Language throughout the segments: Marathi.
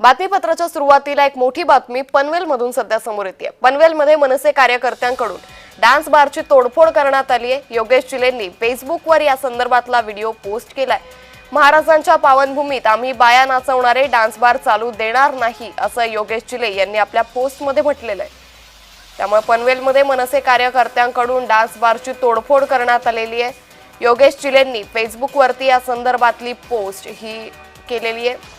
बातमीपत्राच्या सुरुवातीला एक मोठी बातमी पनवेलमधून सध्या समोर येते। पनवेलमध्ये मनसे कार्यकर्त्यांकडून डान्स बारची तोडफोड करण्यात आली आहे। योगेश चिलेंनी फेसबुकवर या संदर्भातला व्हिडिओ पोस्ट केलाय। महाराजांच्या पावनभूमीत आम्ही बाया नाचवणारे डान्स बार चालू देणार नाही असं योगेश चिले यांनी आपल्या पोस्टमध्ये म्हटलेलं आहे। त्यामुळे पनवेलमध्ये मनसे कार्यकर्त्यांकडून डान्स बारची तोडफोड करण्यात आलेली आहे। योगेश चिलेंनी फेसबुकवरती या संदर्भातली पोस्ट ही केलेली आहे।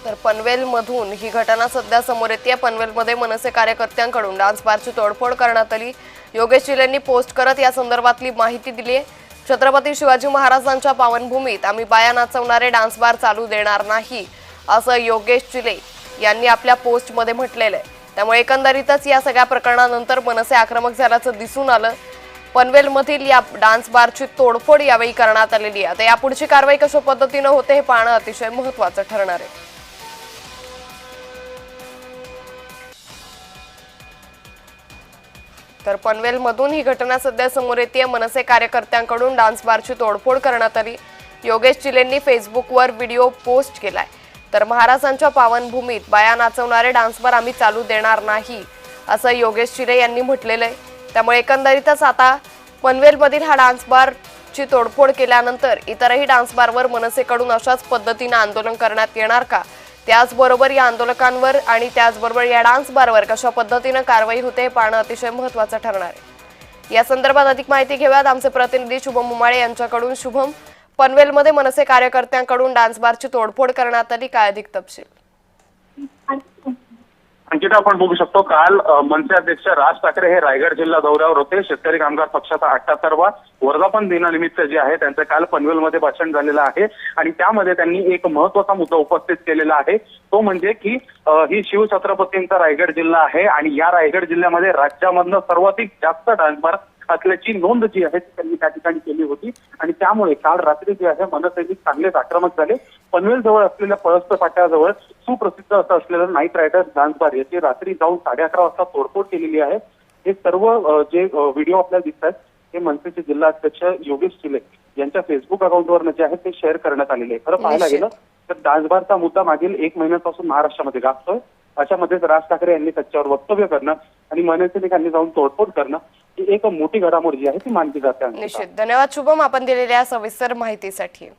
तर पनवेलमधून ही घटना सध्या समोर येते। पनवेलमध्ये मनसे कार्यकर्त्यांकडून डान्स बारची तोडफोड करण्यात आली। योगेश चिलेंनी पोस्ट करत या संदर्भातली माहिती दिली आहे। छत्रपती शिवाजी महाराजांच्या पावनभूमीत आम्ही बाया नाचवणारे डान्स बार चालू देणार नाही असं योगेश चिले यांनी आपल्या पोस्टमध्ये म्हटलेलं आहे। त्यामुळे एकंदरीतच या सगळ्या प्रकरणानंतर मनसे आक्रमक झाल्याचं दिसून आलं। पनवेलमधील या डान्स बारची तोडफोड यावेळी करण्यात आलेली आहे। आता यापुढची कारवाई कशा पद्धतीने होते हे पाहणं अतिशय महत्त्वाचं ठरणार आहे। तर पनवेलमधून ही घटना सध्या समोर येते। मनसे कार्यकर्त्यांकडून डान्स बारची तोडफोड करण्यात आली। योगेश चिलेंनी फेसबुकवर व्हिडिओ पोस्ट केलाय। तर महाराजांच्या पावनभूमीत बाया नाचवणारे डान्स बार आम्ही चालू देणार नाही असं योगेश चिले यांनी म्हटलेलं आहे। त्यामुळे एकंदरीतच आता पनवेलमधील हा डान्स बारची तोडफोड केल्यानंतर इतरही डान्स बारवर मनसेकडून अशाच पद्धतीने आंदोलन करण्यात येणार का, त्याचबरोबर या आंदोलकांवर आणि त्याचबरोबर या डान्स बारवर कशा पद्धतीने कारवाई होते हे पाहणं अतिशय महत्त्वाचं ठरणार आहे। या संदर्भात अधिक माहिती घेऊयात आमचे प्रतिनिधी शुभम उमाळे यांच्याकडून। शुभम, पनवेलमध्ये मनसे कार्यकर्त्यांकडून डान्स बारची तोडफोड करण्यात आली, काय अधिक तपशील? अंकिता, आपण बघू शकतो काल मनसे अध्यक्ष राज ठाकरे हे रायगड जिल्हा दौऱ्यावर होते। शेतकरी कामगार पक्षाचा 78वा वर्धापन दिनानिमित्त जे आहे त्यांचं काल पनवेलमध्ये भाषण झालेलं आहे आणि त्यामध्ये त्यांनी एक महत्त्वाचा मुद्दा उपस्थित केलेला आहे। तो म्हणजे की ही शिवछत्रपतींचा रायगड जिल्हा आहे आणि या रायगड जिल्ह्यामध्ये राज्यामधनं सर्वाधिक जास्त डान्स बार असल्याची नोंद जी आहे त्यांनी त्या ठिकाणी केली होती आणि त्यामुळे काल रात्री जे आहे मनसैनिक चांगलेच आक्रमक झाले। पनवेल जवळ असलेल्या पळस्प फाट्याजवळ सुप्रसिद्ध असं असलेलं नाईट रायडर्स डान्स बार याची रात्री जाऊन 11:30 वाजता तोडफोड केलेली आहे। हे सर्व जे व्हिडिओ आपल्याला दिसतात हे मनसेचे जिल्हा अध्यक्ष योगेश चिले यांच्या फेसबुक अकाउंटवर जे आहे ते शेअर करण्यात आलेले आहे। खरं पाहायला गेलं तर डान्स बारचा मुद्दा मागील 1 महिन्यापासून महाराष्ट्रामध्ये गाजतोय। अशामध्येच राज ठाकरे यांनी त्याच्यावर वक्तव्य करणं आणि मनसैनिकांनी जाऊन तोडफोड करणं ही एक मोठी घडामोड जी आहे ती मानली जाते। निश्चित, धन्यवाद शुभम आपण दिलेल्या सविस्तर माहितीसाठी।